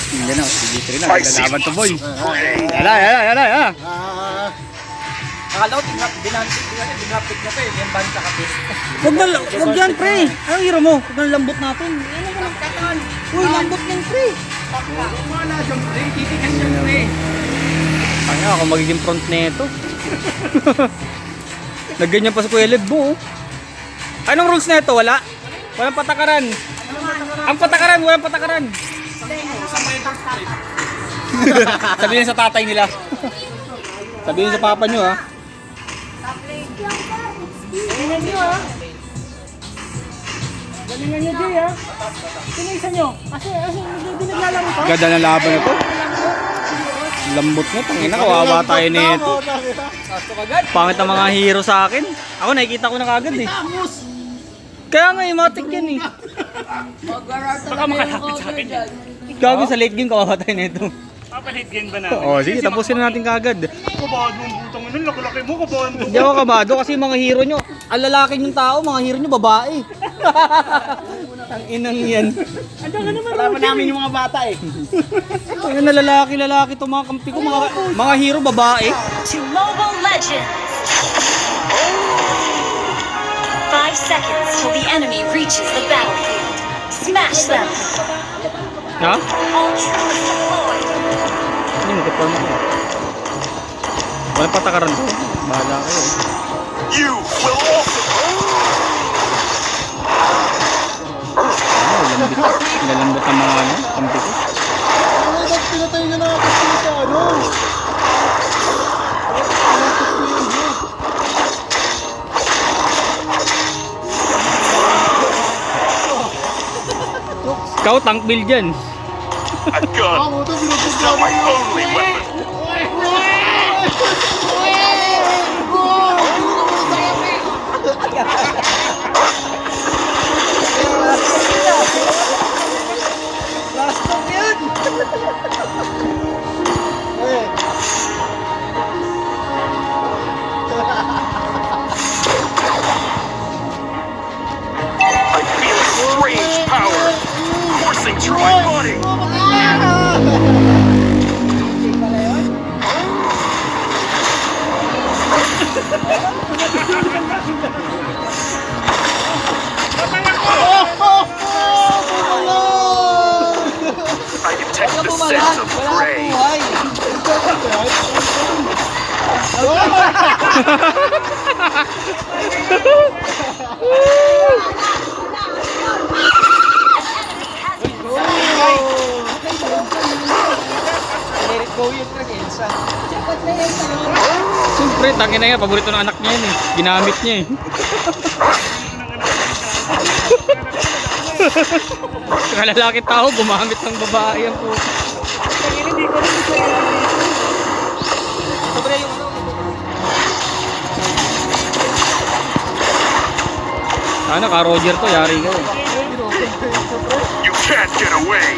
Hindi na, dito rin na. Naglalaban to boy. Yala. Akala ko dinapit na to eh. Yung bansa kapis. Huwag yan, pre. Ano hero mo? Huwag na lambot natin. Ano ka lang kataan? Uy, lambot yan, pre. Wala dyan, pre. Titigan dyan, pre. Kaya ako magiging front nito. Nagganyan pa sa Kuya Led mo. Anong rules nito? Wala? Walang patakaran. Ang patakaran, walang patakaran. Sabihin sa tatay nila. Sabihin sa papa nyo ha. Galingan nyo ha. Galingan nyo, Jay ha. Sino isa nyo? Kasi hindi naglalaro pa. Ganda na laban na to. Lambot mo, tangina, kawawa tayo nito. Pangit ang mga hero sa akin. Ako nakikita ko na kagad eh. Kaya nga matik yan eh. Baka makalapit sa akin yan. Gabi sa late game kawawa tayo nito. Papalit game ba namin? Oo, sige, tapusin na natin kagad. Kabado ang butang nun, laki-laki mo, kabado mo. Hindi ako kabado kasi mga hero nyo, ang lalaki ng tao, mga hero nyo babae. Ang inang yan. Wala pa namin yung mga bata eh. Ang na lalaki to mga kampi ko, mga hero babae. To Mobile Legends. 5 seconds till the enemy reaches the battlefield. Smash them. Ha? All troops deployed. Hindi mo kapal mo. Walang patakaran to. Bahala kayo. You will also. Lalambot ang mga kampi ko. Pinatay na natin sila sa ano. Ikaw, tank build dyan. A gun is not my only weapon. I feel a strange power coursing through my body. I detect the sense of prey. Let it go yun, pre, Elsa. Siyempre, tangin na yan. Paborito ng anak niya yan eh. Ginamit niya eh. Mga lalaki tao, gumamit ng babae yan po. Hindi ko rin gusto yun. Sobre yung ano. Sana ka Roger to, yari ka eh. You can't get away.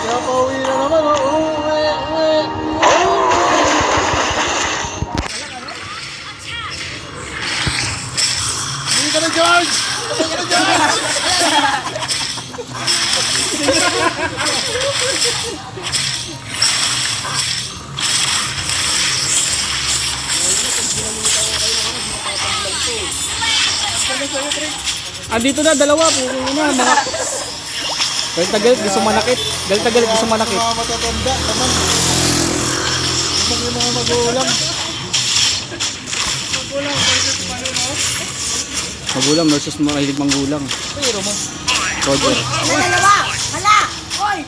Kaya pauwi na naman, uwi. Hindi ka na, George! Hindi ka na, George! Andito na, dalawa po. Mga... Galit gusto manakit. Galit gusto manakit. Mga matatanda naman. Naman yung mga magulang. Magulang versus mga hilig manggulang. Pero mo. Roger. Dalawa! Hala! Hoy!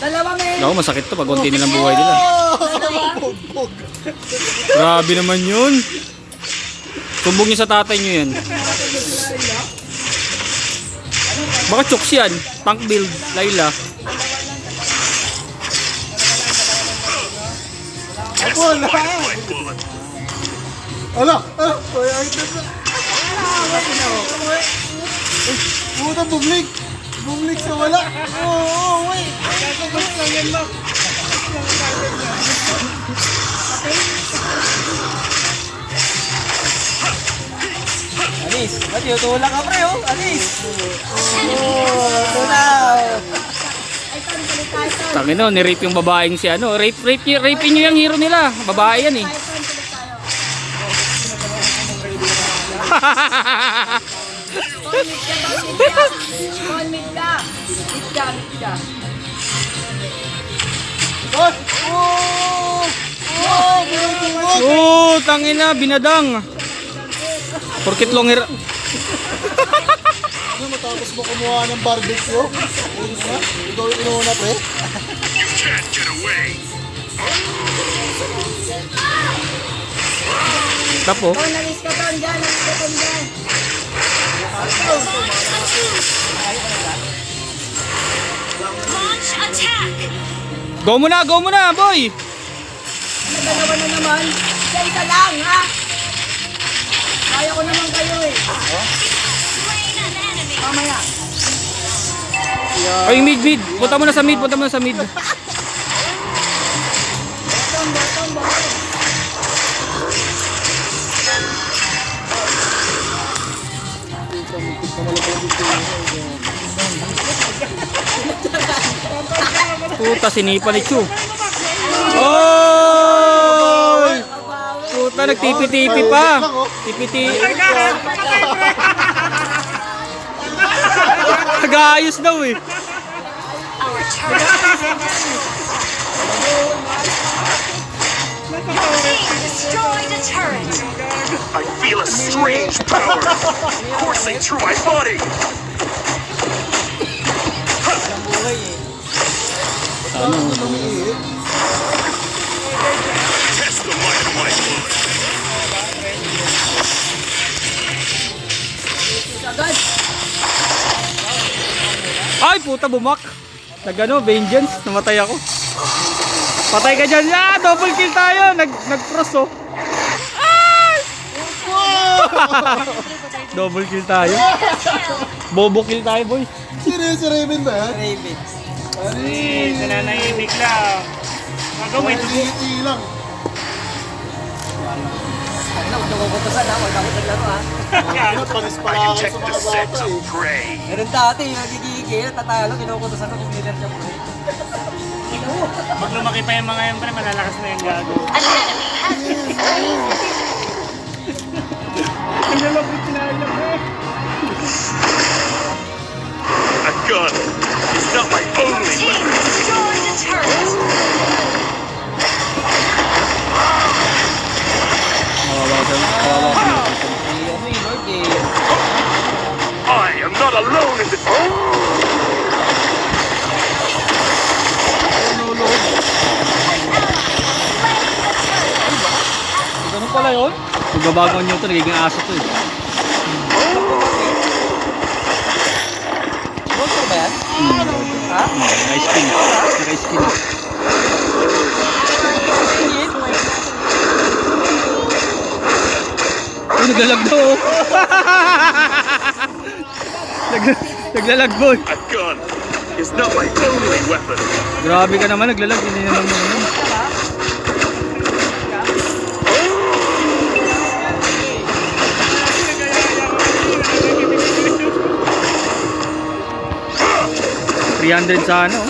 Dalawa may... Ako, masakit to pag konti nilang buhay nila. Bugbog. Grabe naman yun. Tumbog niyo sa tatay niyo yan. Baka chokes yan. Tank build, Layla. Apol! Ala! Ay, ay, puta, bumlik! Bumlik sa wala! Oo, wait! Kakabas lang yan, Mac! Anis! Ba't yung tulak ka, pre, oh? Anis! Tangin no, ni-rape yung babaeng si ano. Rape nyo yung hero nila. Babae yan eh. Meet ka. Ay! Oh! Oh! Ginagawa! Oh, tangin na, binadang. Porkit long hair. Ano matapos mo kumuha ng barbecue? Ikaw yung inuuna, pre? You can't get away. Tapo. Oh, nalis ka doon dyan. Launch attack! Go mo na, boy. Dalawa na naman. Isa lang, ha? Kaya ko naman kayo eh. Slain an enemy! Mamaya. Ay, mid. Punta mo na sa mid. Bottom. Puta, sinipa ni Chu. Oy! Puta, nagtipi-tipi pa. Tipi-tipi. Nag-aayos daw eh. Our turret team destroyed a turret! I feel a strange power coursing through my body. Test the might of my blood. Agad. Ay, puta, bumak. Nagano, vengeance. Namatay ako. Patay ka dyan. Ah, double kill tayo. Nag-cross oh. Ay! Double kill tayo. Bobo kill tayo, boy. Seryoso si Raven ba yan? Nananahimik lang. Magawin. Hindi lang. Panis I pala can ako check sa the mga scent bata of eh. prey. Meron dati yung nagigigil, tatalo, kinukutosan ko kung leader siya po eh. Pag lumaki pa yung mga yan, pre, malalakas na yung gago. An enemy has been slain! A gun is not my only Team weapon. destroyed a turret! I am not alone in the... Ganun pala yun? Magbabago nyo ito, nagiging aso to eh. Monster ba yan? Ha? Naka-skin. Naka-skin. Uy, naglalag daw oh. Naglalag boy. A gun is not my only weapon. Grabe ka naman, naglalag. Hindi naman naman. $300 sa ano.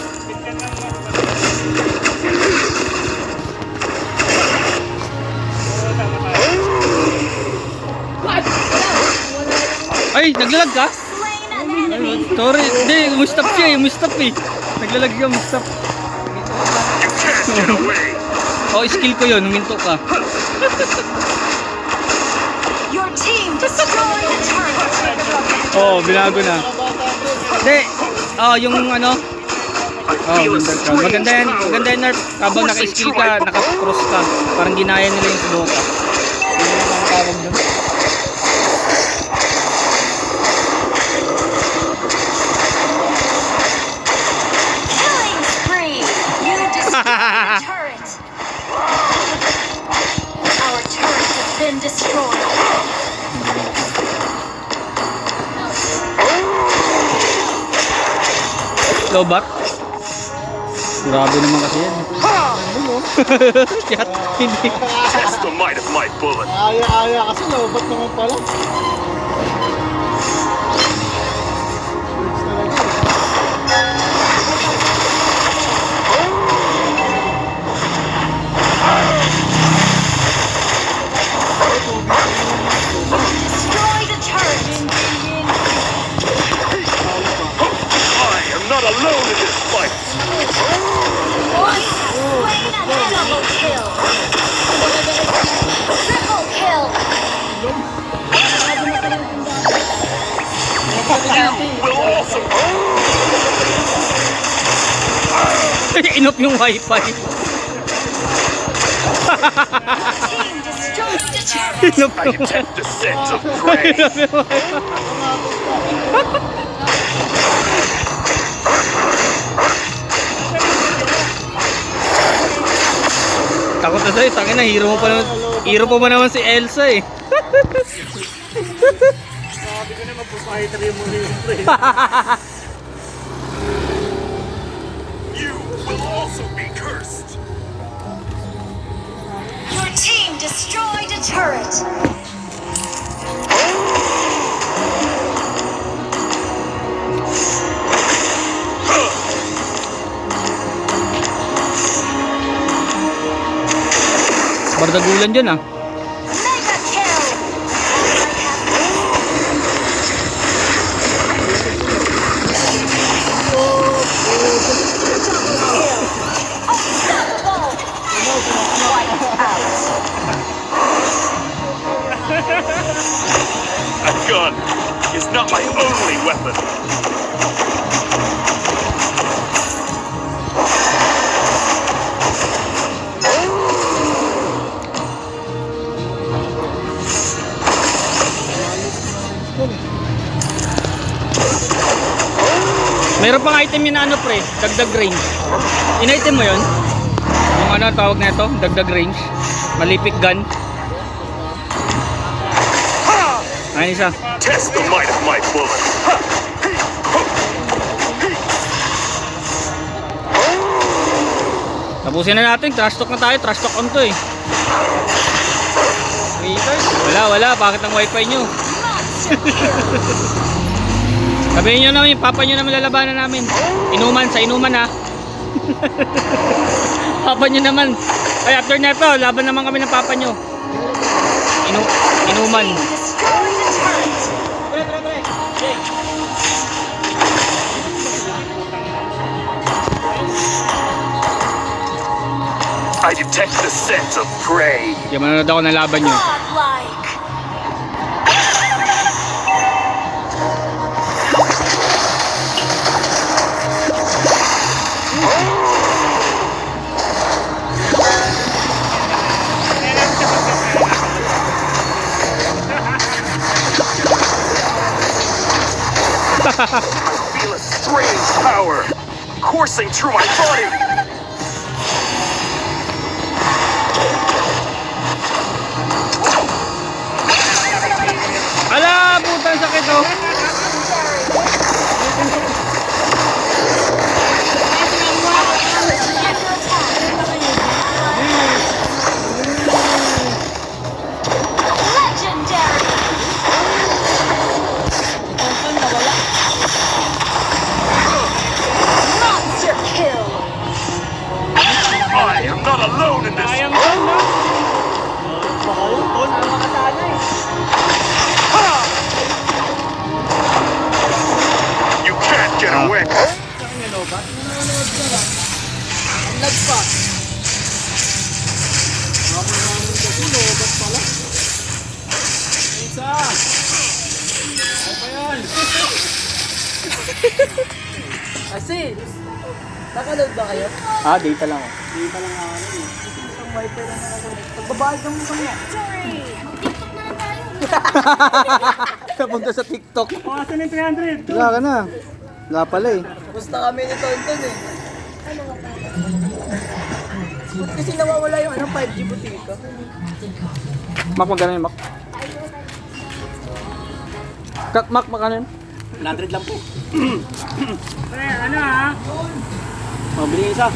Ay, naglalag ka? Slain an enemy! Sorry, hindi, umustap siya eh, umustap eh. Naglalag ka, umustap. You can't get away. Oh, skill ko yun, huminto ka. Your team destroyed a turret! Oh, binago na. Hindi, oh, yung ano, I oh, feel a strange maganda yan, maganda yan, Nerf. Habang coursing naka-skill through my ka, naka-cross ka, parang ginaya nila yung sudoka. Yun yung mga tawag doon. Killing spree! You destroyed a turret! Our turret has been destroyed! Lobat. Grabe naman kasi yan. Kaya hindi. Test the might of my bullet. Aya kasi lobat naman pala. Works talaga eh. Inop yung wifi. Team destroyed a turret. Inop I yung detect the scent of prey. Takot na sa'yo, tangin na, hero pa ba naman si Elsa eh. Sabi ko na magpapahiter yung muli yung pre. You will also be cursed. Your team destroyed a turret. Bardagulan dyan ah. Mega kill. Unstoppable. A gun is not my only weapon. Meron pang item yun na ano pre, dagdag range. In-item mo yun? Yung ano tawag na ito, dagdag range. Malipik gun. Ayun isa. Test the might of my bullet. Tapusin na natin, trash talk na tayo, trash talk on to eh. Wala, bakit ang wifi nyo? Sabihin nyo naman yung papa nyo naman lalabanan namin. Inuman, sa inuman ha. Papa nyo naman. Ay, after neto, laban naman kami ng papa nyo. Inuman. Team destroyed a turret. I detect the scent of prey. Kaya manonood ako ng laban nyo. Godlike. I feel a strange power coursing through my body. Ala, putang sakit oh. Legendary. Monster kill. I am not alone in this. You can't get away. Kasi, nakaload ba kayo? Ah, data lang oh. Isang wifi lang nakaload. Pagbabayad ng mga niya. Napunta sa TikTok. Pakasan yung 300. Wala ka na. Wala pala eh. Gusto kami ni Tonton eh. Ba't kasi nawawala yung 5G butika? Mac, magkano yun, Mac? Mac, magkano yun? 100 lang po. Pre, ano ha? Oh, bili isa.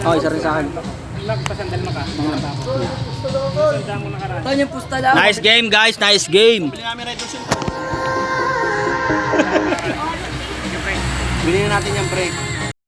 Oh, isa rin sa akin. Pasandal mo ka. Sandal mo nakaraan. Ito yung pusta lang. Nice game guys, nice game. Bilhin natin yung break.